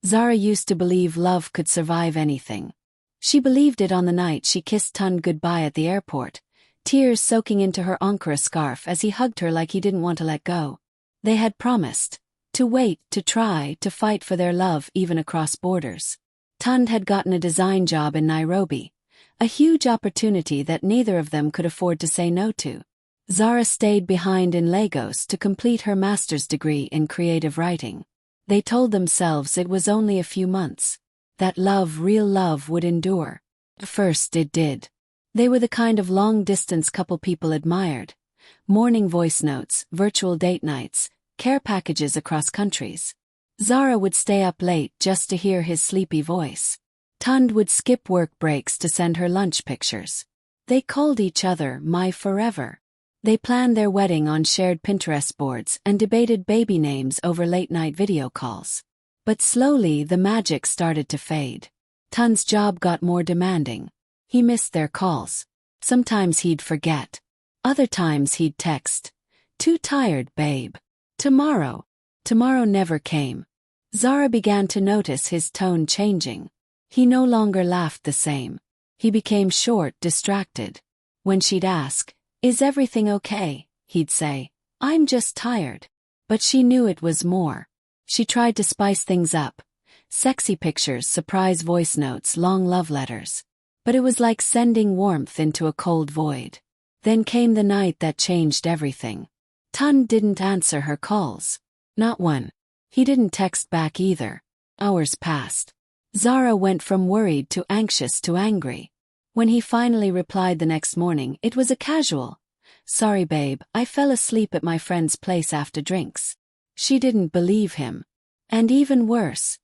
Zara used to believe love could survive anything. She believed it on the night she kissed Tund goodbye at the airport, tears soaking into her Ankara scarf as he hugged her like he didn't want to let go. They had promised to wait, to try, to fight for their love even across borders. Tund had gotten a design job in Nairobi, a huge opportunity that neither of them could afford to say no to. Zara stayed behind in Lagos to complete her master's degree in creative writing. They told themselves it was only a few months, that love, real love, would endure. First it did. They were the kind of long-distance couple people admired. Morning voice notes, virtual date nights, care packages across countries. Zara would stay up late just to hear his sleepy voice. Tund would skip work breaks to send her lunch pictures. They called each other my forever. They planned their wedding on shared Pinterest boards and debated baby names over late-night video calls. But slowly the magic started to fade. Tund's job got more demanding. He missed their calls. Sometimes he'd forget. Other times he'd text, "Too tired, babe. Tomorrow." Tomorrow never came. Zara began to notice his tone changing. He no longer laughed the same. He became short, distracted. When she'd ask, "Is everything okay?" he'd say, "I'm just tired." But she knew it was more. She tried to spice things up. Sexy pictures, surprise voice notes, long love letters. But it was like sending warmth into a cold void. Then came the night that changed everything. Tund didn't answer her calls. Not one. He didn't text back either. Hours passed. Zara went from worried to anxious to angry. When he finally replied the next morning, it was a casual, "Sorry babe, I fell asleep at my friend's place after drinks." She didn't believe him. And even worse,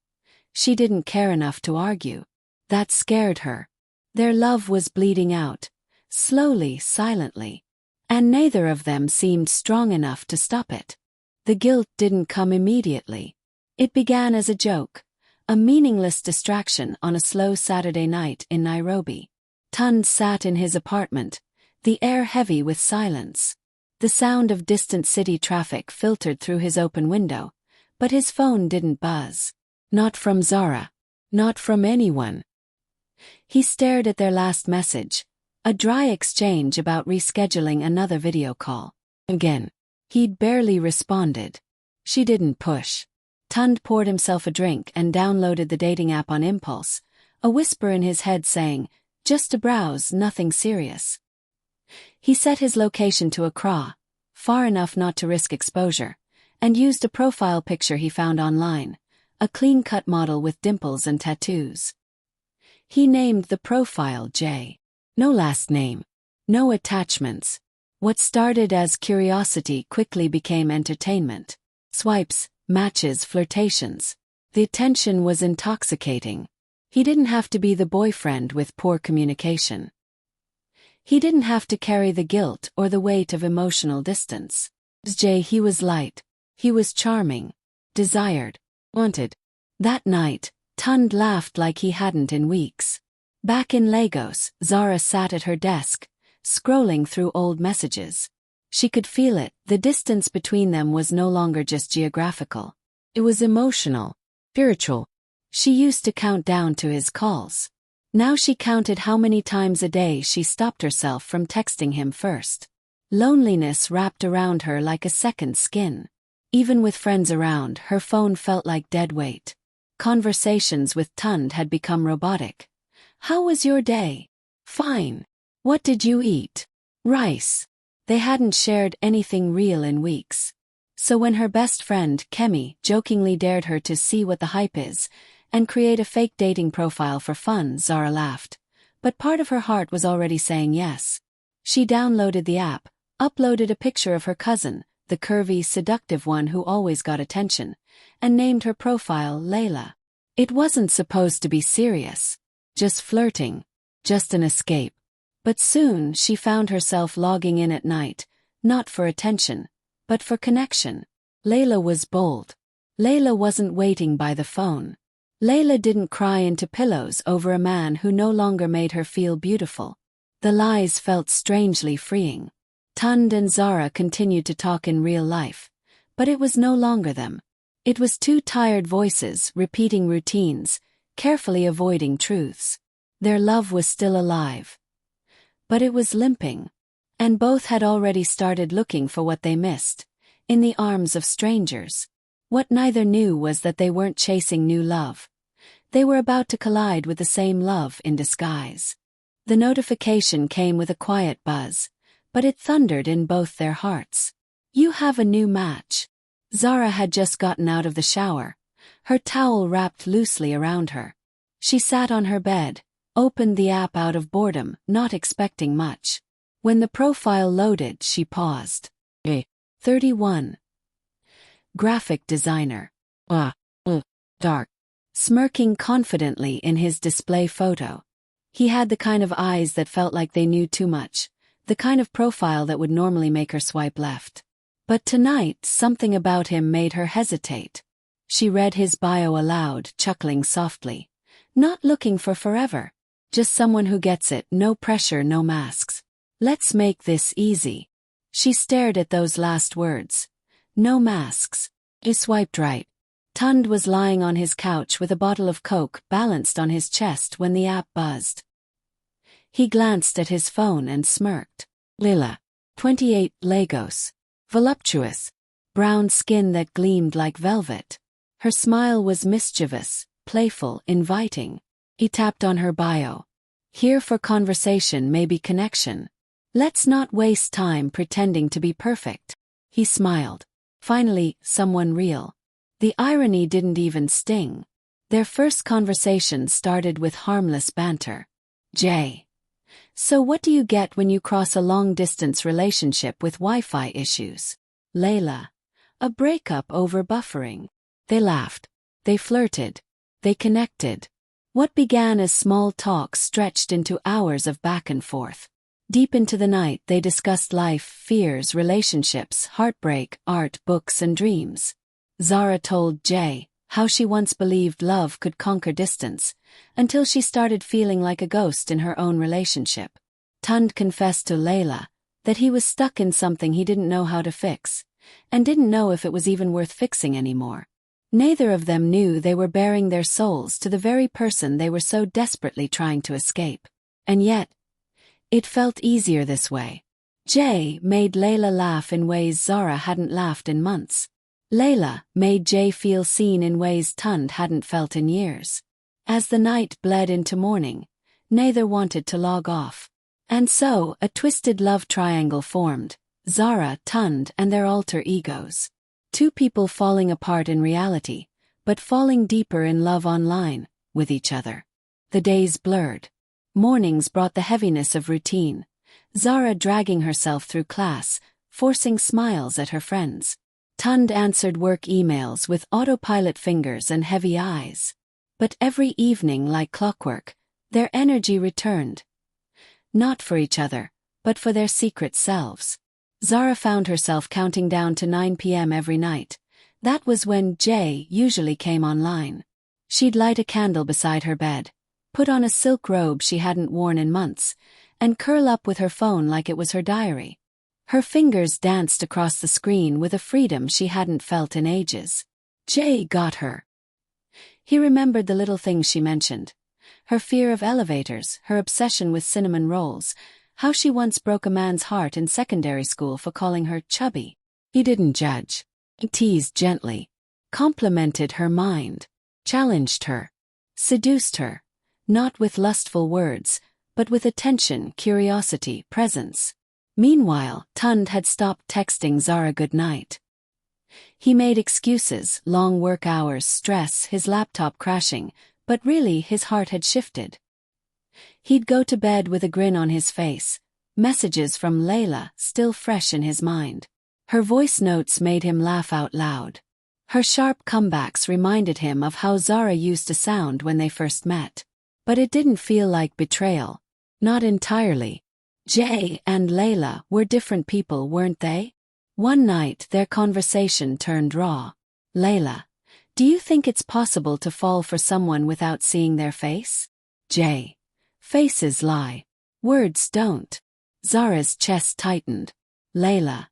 she didn't care enough to argue. That scared her. Their love was bleeding out, slowly, silently. And neither of them seemed strong enough to stop it. The guilt didn't come immediately. It began as a joke, a meaningless distraction on a slow Saturday night in Nairobi. Tund sat in his apartment, the air heavy with silence. The sound of distant city traffic filtered through his open window, but his phone didn't buzz. Not from Zara. Not from anyone. He stared at their last message, a dry exchange about rescheduling another video call. Again. He'd barely responded. She didn't push. Tund poured himself a drink and downloaded the dating app on impulse, a whisper in his head saying, "Just to browse, nothing serious." He set his location to Accra, far enough not to risk exposure, and used a profile picture he found online, a clean-cut model with dimples and tattoos. He named the profile J. No last name. No attachments. What started as curiosity quickly became entertainment. Swipes, matches, flirtations. The attention was intoxicating. He didn't have to be the boyfriend with poor communication. He didn't have to carry the guilt or the weight of emotional distance. He was light. He was charming. Desired. Wanted. That night, Tund laughed like he hadn't in weeks. Back in Lagos, Zara sat at her desk, scrolling through old messages. She could feel it. The distance between them was no longer just geographical. It was emotional, spiritual. She used to count down to his calls. Now she counted how many times a day she stopped herself from texting him first. Loneliness wrapped around her like a second skin. Even with friends around, her phone felt like dead weight. Conversations with Tund had become robotic. "How was your day?" "Fine." "What did you eat?" "Rice." They hadn't shared anything real in weeks. So when her best friend, Kemi, jokingly dared her to see what the hype is and create a fake dating profile for fun, Zara laughed. But part of her heart was already saying yes. She downloaded the app, uploaded a picture of her cousin, the curvy, seductive one who always got attention, and named her profile Layla. It wasn't supposed to be serious. Just flirting. Just an escape. But soon she found herself logging in at night, not for attention, but for connection. Layla was bold. Layla wasn't waiting by the phone. Layla didn't cry into pillows over a man who no longer made her feel beautiful. The lies felt strangely freeing. Tund and Zara continued to talk in real life, but it was no longer them. It was two tired voices repeating routines, carefully avoiding truths. Their love was still alive. But it was limping. And both had already started looking for what they missed, in the arms of strangers. What neither knew was that they weren't chasing new love. They were about to collide with the same love in disguise. The notification came with a quiet buzz, but it thundered in both their hearts. You have a new match. Zara had just gotten out of the shower, her towel wrapped loosely around her. She sat on her bed, opened the app out of boredom, not expecting much. When the profile loaded, she paused. 31. Graphic designer. Dark. Smirking confidently in his display photo. He had the kind of eyes that felt like they knew too much, the kind of profile that would normally make her swipe left. But tonight, something about him made her hesitate. She read his bio aloud, chuckling softly. Not looking for forever. Just someone who gets it, no pressure, no masks. Let's make this easy. She stared at those last words. No masks. He swiped right. Tund was lying on his couch with a bottle of Coke balanced on his chest when the app buzzed. He glanced at his phone and smirked. Lila. 28, Lagos. Voluptuous. Brown skin that gleamed like velvet. Her smile was mischievous, playful, inviting. He tapped on her bio. Here for conversation, maybe connection. Let's not waste time pretending to be perfect. He smiled. Finally, someone real. The irony didn't even sting. Their first conversation started with harmless banter. Jay. So what do you get when you cross a long-distance relationship with Wi-Fi issues? Layla. A breakup over buffering. They laughed. They flirted. They connected. What began as small talk stretched into hours of back and forth. Deep into the night they discussed life, fears, relationships, heartbreak, art, books and dreams. Zara told Jay how she once believed love could conquer distance, until she started feeling like a ghost in her own relationship. Tund confessed to Layla that he was stuck in something he didn't know how to fix, and didn't know if it was even worth fixing anymore. Neither of them knew they were baring their souls to the very person they were so desperately trying to escape. And yet, it felt easier this way. Jay made Layla laugh in ways Zara hadn't laughed in months. Layla made Jay feel seen in ways Tund hadn't felt in years. As the night bled into morning, neither wanted to log off. And so, a twisted love triangle formed, Zara, Tund, and their alter egos. Two people falling apart in reality, but falling deeper in love online, with each other. The days blurred. Mornings brought the heaviness of routine, Zara dragging herself through class, forcing smiles at her friends. Tund answered work emails with autopilot fingers and heavy eyes. But every evening, like clockwork, their energy returned. Not for each other, but for their secret selves. Zara found herself counting down to 9 p.m. every night. That was when Jay usually came online. She'd light a candle beside her bed, put on a silk robe she hadn't worn in months, and curl up with her phone like it was her diary. Her fingers danced across the screen with a freedom she hadn't felt in ages. Jay got her. He remembered the little things she mentioned. Her fear of elevators, her obsession with cinnamon rolls, how she once broke a man's heart in secondary school for calling her chubby. He didn't judge. He teased gently. Complimented her mind. Challenged her. Seduced her. Not with lustful words, but with attention, curiosity, presence. Meanwhile, Tund had stopped texting Zara goodnight. He made excuses, long work hours, stress, his laptop crashing, but really his heart had shifted. He'd go to bed with a grin on his face, messages from Layla still fresh in his mind. Her voice notes made him laugh out loud. Her sharp comebacks reminded him of how Zara used to sound when they first met. But it didn't feel like betrayal. Not entirely. Jay and Layla were different people, weren't they? One night their conversation turned raw. Layla, do you think it's possible to fall for someone without seeing their face? Jay, faces lie. Words don't. Zara's chest tightened. Layla,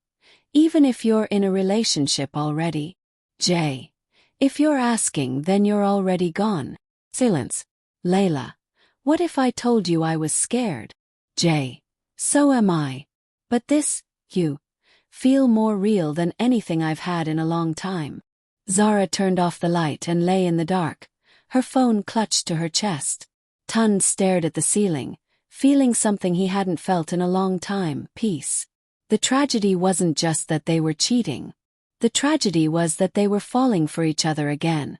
even if you're in a relationship already? Jay, If you're asking, then you're already gone. Silence. Layla. What if I told you I was scared? Jay. So am I. But this, you, feel more real than anything I've had in a long time. Zara turned off the light and lay in the dark, her phone clutched to her chest. Tund stared at the ceiling, feeling something he hadn't felt in a long time, peace. The tragedy wasn't just that they were cheating. The tragedy was that they were falling for each other again.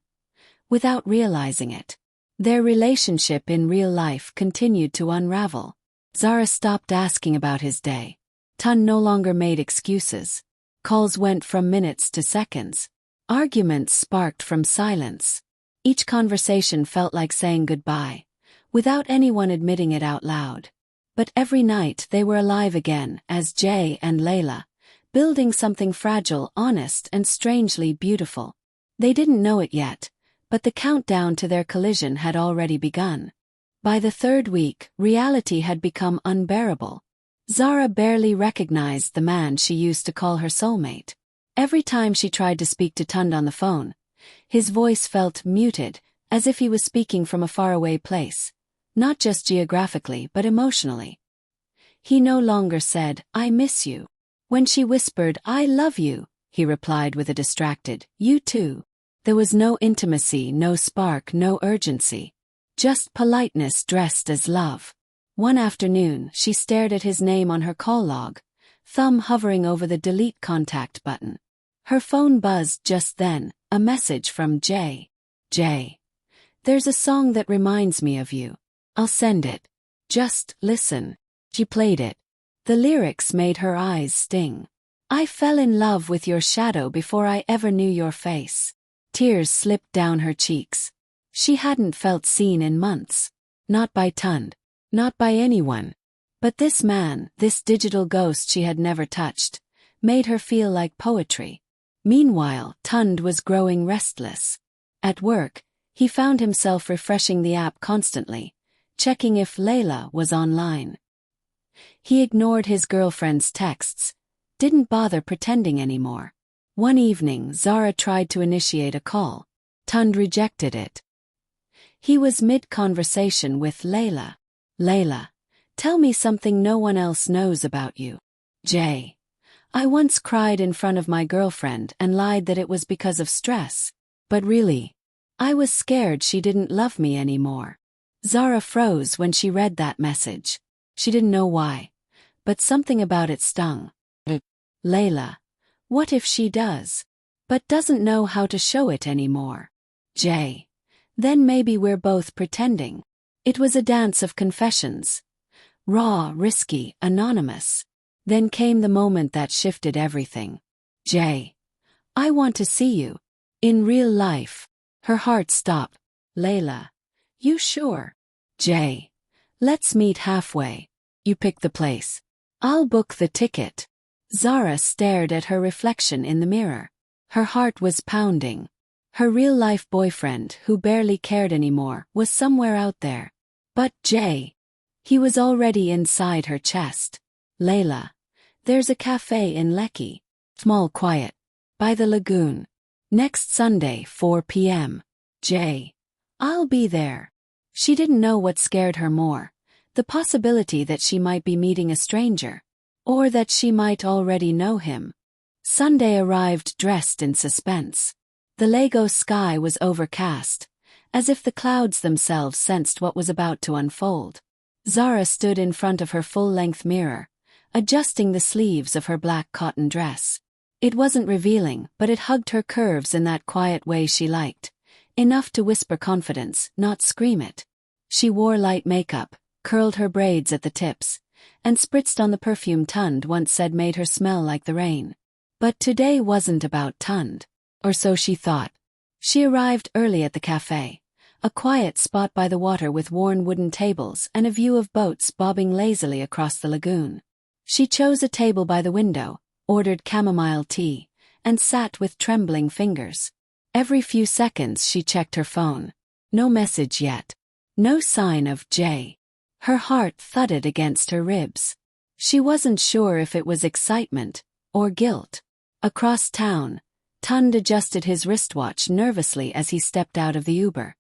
Without realizing it. Their relationship in real life continued to unravel. Zara stopped asking about his day. Tund no longer made excuses. Calls went from minutes to seconds. Arguments sparked from silence. Each conversation felt like saying goodbye, without anyone admitting it out loud. But every night they were alive again as Jay and Layla, building something fragile, honest, and strangely beautiful. They didn't know it yet, but the countdown to their collision had already begun. By the third week, reality had become unbearable. Zara barely recognized the man she used to call her soulmate. Every time she tried to speak to Tund on the phone, his voice felt muted, as if he was speaking from a faraway place, not just geographically but emotionally. He no longer said, "I miss you." When she whispered, "I love you," he replied with a distracted, "You too." There was no intimacy, no spark, no urgency. Just politeness dressed as love. One afternoon, she stared at his name on her call log, thumb hovering over the delete contact button. Her phone buzzed just then, a message from Jay. Jay. There's a song that reminds me of you. I'll send it. Just listen. She played it. The lyrics made her eyes sting. I fell in love with your shadow before I ever knew your face. Tears slipped down her cheeks. She hadn't felt seen in months. Not by Tund. Not by anyone. But this man, this digital ghost she had never touched, made her feel like poetry. Meanwhile, Tund was growing restless. At work, he found himself refreshing the app constantly, checking if Layla was online. He ignored his girlfriend's texts, didn't bother pretending anymore. One evening, Zara tried to initiate a call. Tund rejected it. He was mid-conversation with Layla. Layla, tell me something no one else knows about you. Jay. I once cried in front of my girlfriend and lied that it was because of stress. But really, I was scared she didn't love me anymore. Zara froze when she read that message. She didn't know why, but something about it stung. Layla, what if she does, but doesn't know how to show it anymore? Jay. Then maybe we're both pretending. It was a dance of confessions. Raw, risky, anonymous. Then came the moment that shifted everything. Jay. I want to see you. In real life. Her heart stopped. Layla. You sure? Jay. Let's meet halfway. You pick the place. I'll book the ticket. Zara stared at her reflection in the mirror. Her heart was pounding. Her real-life boyfriend, who barely cared anymore, was somewhere out there. But Jay. He was already inside her chest. Layla. There's a cafe in Lekki. Small, quiet. By the lagoon. Next Sunday, 4 p.m. Jay. I'll be there. She didn't know what scared her more. The possibility that she might be meeting a stranger. Or that she might already know him. Sunday arrived dressed in suspense. The Lagos sky was overcast, as if the clouds themselves sensed what was about to unfold. Zara stood in front of her full-length mirror, adjusting the sleeves of her black cotton dress. It wasn't revealing, but it hugged her curves in that quiet way she liked, enough to whisper confidence, not scream it. She wore light makeup, curled her braids at the tips, and spritzed on the perfume Tund once said made her smell like the rain. But today wasn't about Tund. Or so she thought. She arrived early at the cafe, a quiet spot by the water with worn wooden tables and a view of boats bobbing lazily across the lagoon. She chose a table by the window, ordered chamomile tea, and sat with trembling fingers. Every few seconds she checked her phone. No message yet. No sign of Jay. Her heart thudded against her ribs. She wasn't sure if it was excitement or guilt. Across town, Tund adjusted his wristwatch nervously as he stepped out of the Uber.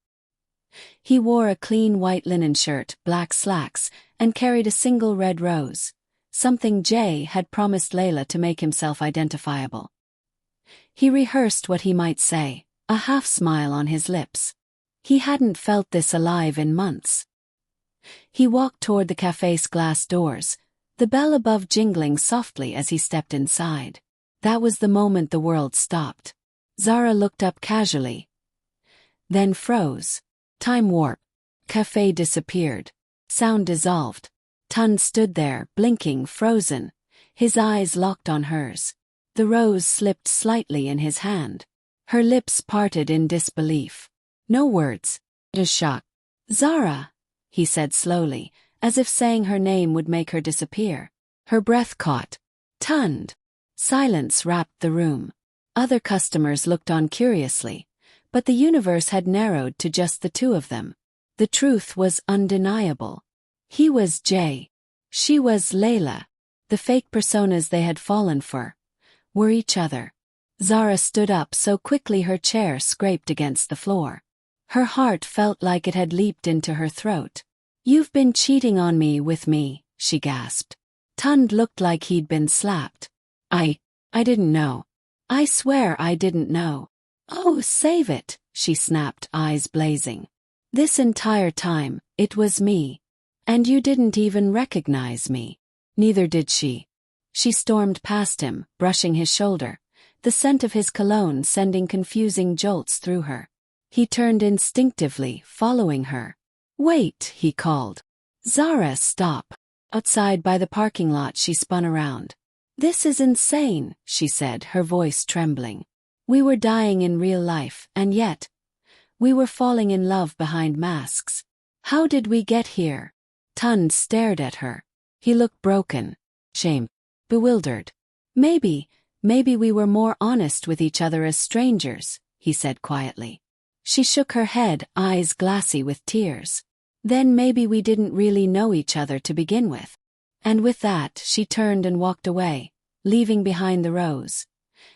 He wore a clean white linen shirt, black slacks, and carried a single red rose, something Jay had promised Layla to make himself identifiable. He rehearsed what he might say, a half-smile on his lips. He hadn't felt this alive in months. He walked toward the cafe's glass doors, the bell above jingling softly as he stepped inside. That was the moment the world stopped. Zara looked up casually, then froze. Time warp. Cafe disappeared. Sound dissolved. Tund stood there, blinking, frozen, his eyes locked on hers. The rose slipped slightly in his hand. Her lips parted in disbelief. No words. Just shock. Zara, he said slowly, as if saying her name would make her disappear. Her breath caught. Tund. Silence wrapped the room. Other customers looked on curiously, but the universe had narrowed to just the two of them. The truth was undeniable. He was Jay. She was Layla. The fake personas they had fallen for were each other. Zara stood up so quickly her chair scraped against the floor. Her heart felt like it had leaped into her throat. "You've been cheating on me with me," she gasped. Tund looked like he'd been slapped. I didn't know. I swear I didn't know." "Oh, save it," she snapped, eyes blazing. "This entire time, it was me. And you didn't even recognize me." Neither did she. She stormed past him, brushing his shoulder, the scent of his cologne sending confusing jolts through her. He turned instinctively, following her. "Wait," he called. "Zara, stop." Outside by the parking lot she spun around. "This is insane," she said, her voice trembling. "We were dying in real life, and yet, we were falling in love behind masks. How did we get here?" Tund stared at her. He looked broken, shamed, bewildered. Maybe we were more honest with each other as strangers," he said quietly. She shook her head, eyes glassy with tears. "Then maybe we didn't really know each other to begin with." And with that, she turned and walked away, leaving behind the rose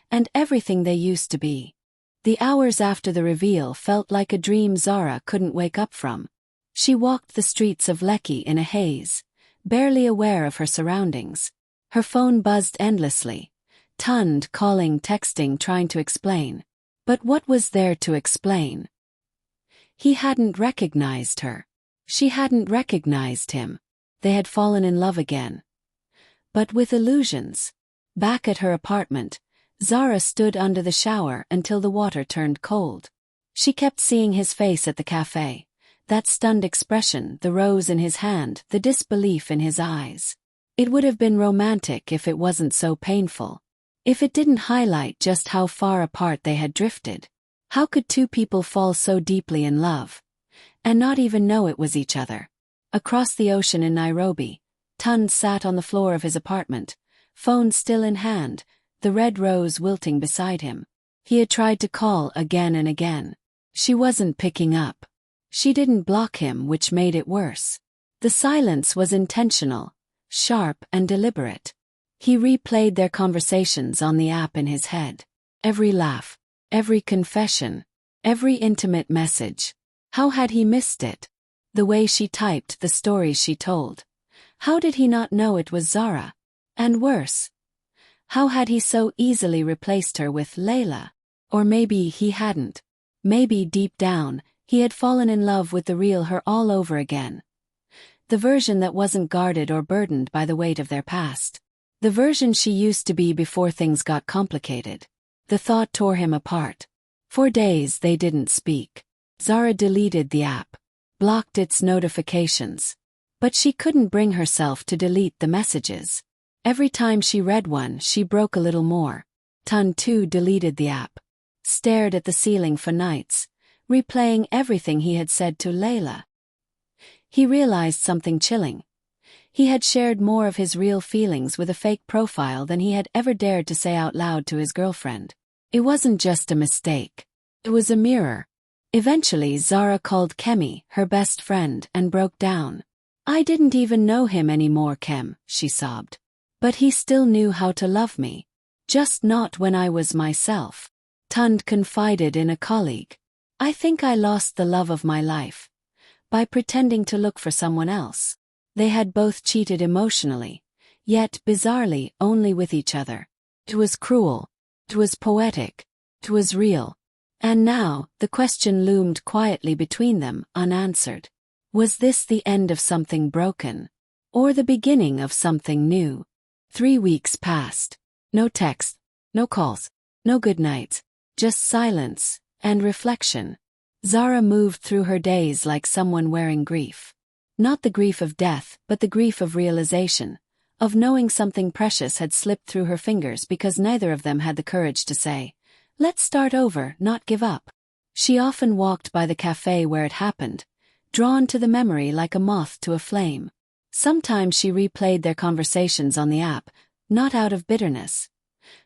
and everything they used to be. The hours after the reveal felt like a dream Zara couldn't wake up from. She walked the streets of Lekki in a haze, barely aware of her surroundings. Her phone buzzed endlessly. Tund calling, texting, trying to explain. But what was there to explain? He hadn't recognized her. She hadn't recognized him. They had fallen in love again. But with illusions. Back at her apartment, Zara stood under the shower until the water turned cold. She kept seeing his face at the cafe. That stunned expression, the rose in his hand, the disbelief in his eyes. It would have been romantic if it wasn't so painful. If it didn't highlight just how far apart they had drifted. How could two people fall so deeply in love and not even know it was each other? Across the ocean in Nairobi, Tund sat on the floor of his apartment, phone still in hand, the red rose wilting beside him. He had tried to call again and again. She wasn't picking up. She didn't block him, which made it worse. The silence was intentional, sharp and deliberate. He replayed their conversations on the app in his head. Every laugh, every confession, every intimate message. How had he missed it? The way she typed, the stories she told. How did he not know it was Zara? And worse, how had he so easily replaced her with Layla? Or maybe he hadn't. Maybe deep down, he had fallen in love with the real her all over again. The version that wasn't guarded or burdened by the weight of their past. The version she used to be before things got complicated. The thought tore him apart. For days they didn't speak. Zara deleted the app, blocked its notifications. But she couldn't bring herself to delete the messages. Every time she read one, she broke a little more. Tund too deleted the app. Stared at the ceiling for nights, replaying everything he had said to Layla. He realized something chilling. He had shared more of his real feelings with a fake profile than he had ever dared to say out loud to his girlfriend. It wasn't just a mistake. It was a mirror. Eventually Zara called Kemi, her best friend, and broke down. "I didn't even know him anymore, Kem," she sobbed. "But he still knew how to love me. Just not when I was myself." Tund confided in a colleague. I think I lost the love of my life by pretending to look for someone else. They had both cheated emotionally, yet bizarrely only with each other. It was cruel. It was poetic. It was real. And now, the question loomed quietly between them, unanswered. Was this the end of something broken? Or the beginning of something new? 3 weeks passed. No text, no calls, no good nights, just silence and reflection. Zara moved through her days like someone wearing grief. Not the grief of death, but the grief of realization, of knowing something precious had slipped through her fingers because neither of them had the courage to say, "Let's start over, not give up." She often walked by the cafe where it happened, drawn to the memory like a moth to a flame. Sometimes she replayed their conversations on the app, not out of bitterness,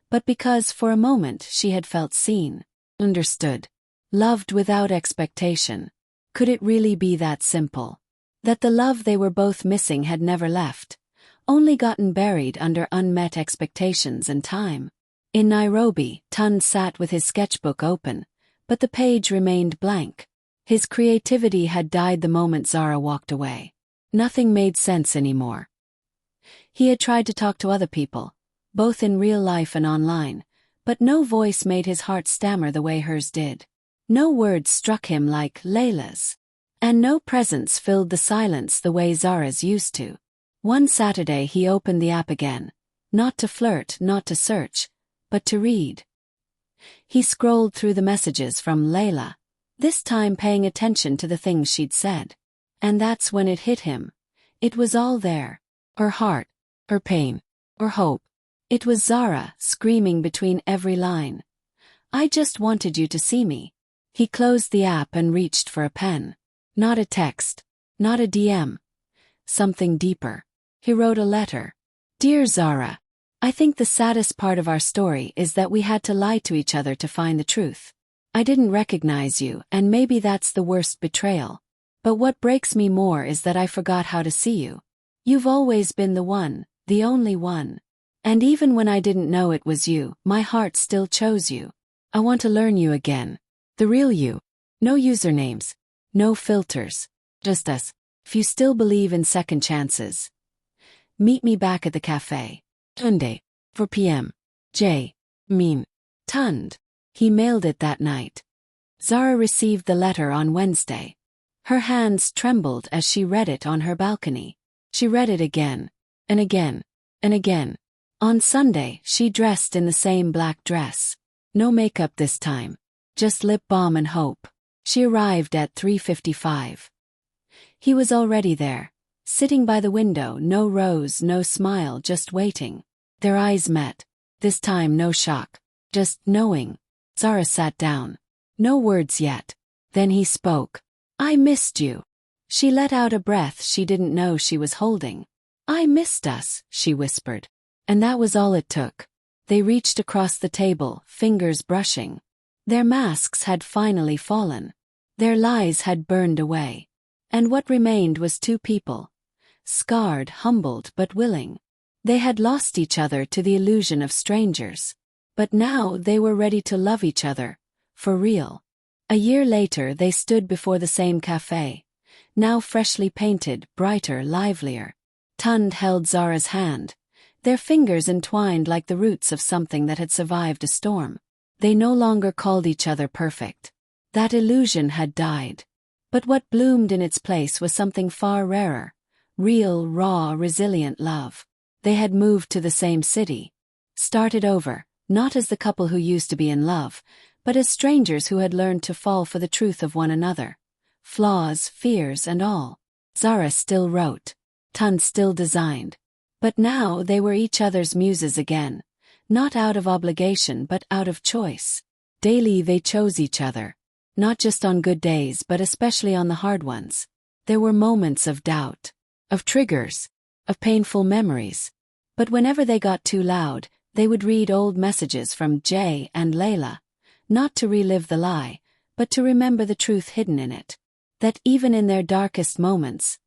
but because for a moment she had felt seen, understood, loved without expectation. Could it really be that simple? That the love they were both missing had never left, only gotten buried under unmet expectations and time? In Nairobi, Tund sat with his sketchbook open, but the page remained blank. His creativity had died the moment Zara walked away. Nothing made sense anymore. He had tried to talk to other people, both in real life and online, but no voice made his heart stammer the way hers did. No words struck him like Layla's. And no presence filled the silence the way Zara's used to. One Saturday he opened the app again, not to flirt, not to search, but to read. He scrolled through the messages from Layla, this time paying attention to the things she'd said. And that's when it hit him. It was all there. Her heart, her pain, her hope. It was Zara, screaming between every line. "I just wanted you to see me." He closed the app and reached for a pen. Not a text, not a DM. Something deeper. He wrote a letter. "Dear Zara, I think the saddest part of our story is that we had to lie to each other to find the truth. I didn't recognize you, and maybe that's the worst betrayal. But what breaks me more is that I forgot how to see you. You've always been the one, the only one. And even when I didn't know it was you, my heart still chose you. I want to learn you again. The real you. No usernames. No filters. Just us. If you still believe in second chances, meet me back at the cafe. Sunday, 4 p.m. J. Mean. Tund." He mailed it that night. Zara received the letter on Wednesday. Her hands trembled as she read it on her balcony. She read it again, and again, and again. On Sunday, she dressed in the same black dress. No makeup this time. Just lip balm and hope. She arrived at 3:55. He was already there, sitting by the window, no rose, no smile, just waiting. Their eyes met. This time no shock, just knowing. Zara sat down. No words yet. Then he spoke. "I missed you." She let out a breath she didn't know she was holding. "I missed us," she whispered. And that was all it took. They reached across the table, fingers brushing. Their masks had finally fallen. Their lies had burned away. And what remained was two people. Scarred, humbled, but willing. They had lost each other to the illusion of strangers. But now they were ready to love each other. For real. A year later they stood before the same cafe. Now freshly painted, brighter, livelier. Tund held Zara's hand. Their fingers entwined like the roots of something that had survived a storm. They no longer called each other perfect. That illusion had died. But what bloomed in its place was something far rarer. Real, raw, resilient love. They had moved to the same city. Started over, not as the couple who used to be in love, but as strangers who had learned to fall for the truth of one another. Flaws, fears, and all. Zara still wrote. Tund still designed. But now they were each other's muses again. Not out of obligation but out of choice. Daily they chose each other. Not just on good days but especially on the hard ones. There were moments of doubt. Of triggers. Of painful memories. But whenever they got too loud, they would read old messages from Jay and Layla. Not to relive the lie, but to remember the truth hidden in it. That even in their darkest moments,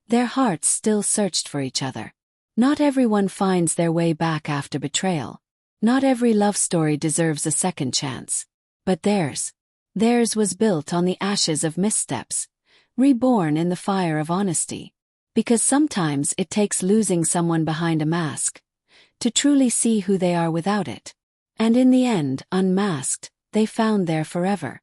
their hearts still searched for each other. Not everyone finds their way back after betrayal. Not every love story deserves a second chance. But theirs was built on the ashes of missteps, reborn in the fire of honesty. Because sometimes it takes losing someone behind a mask to truly see who they are without it. And in the end, unmasked, they found their forever.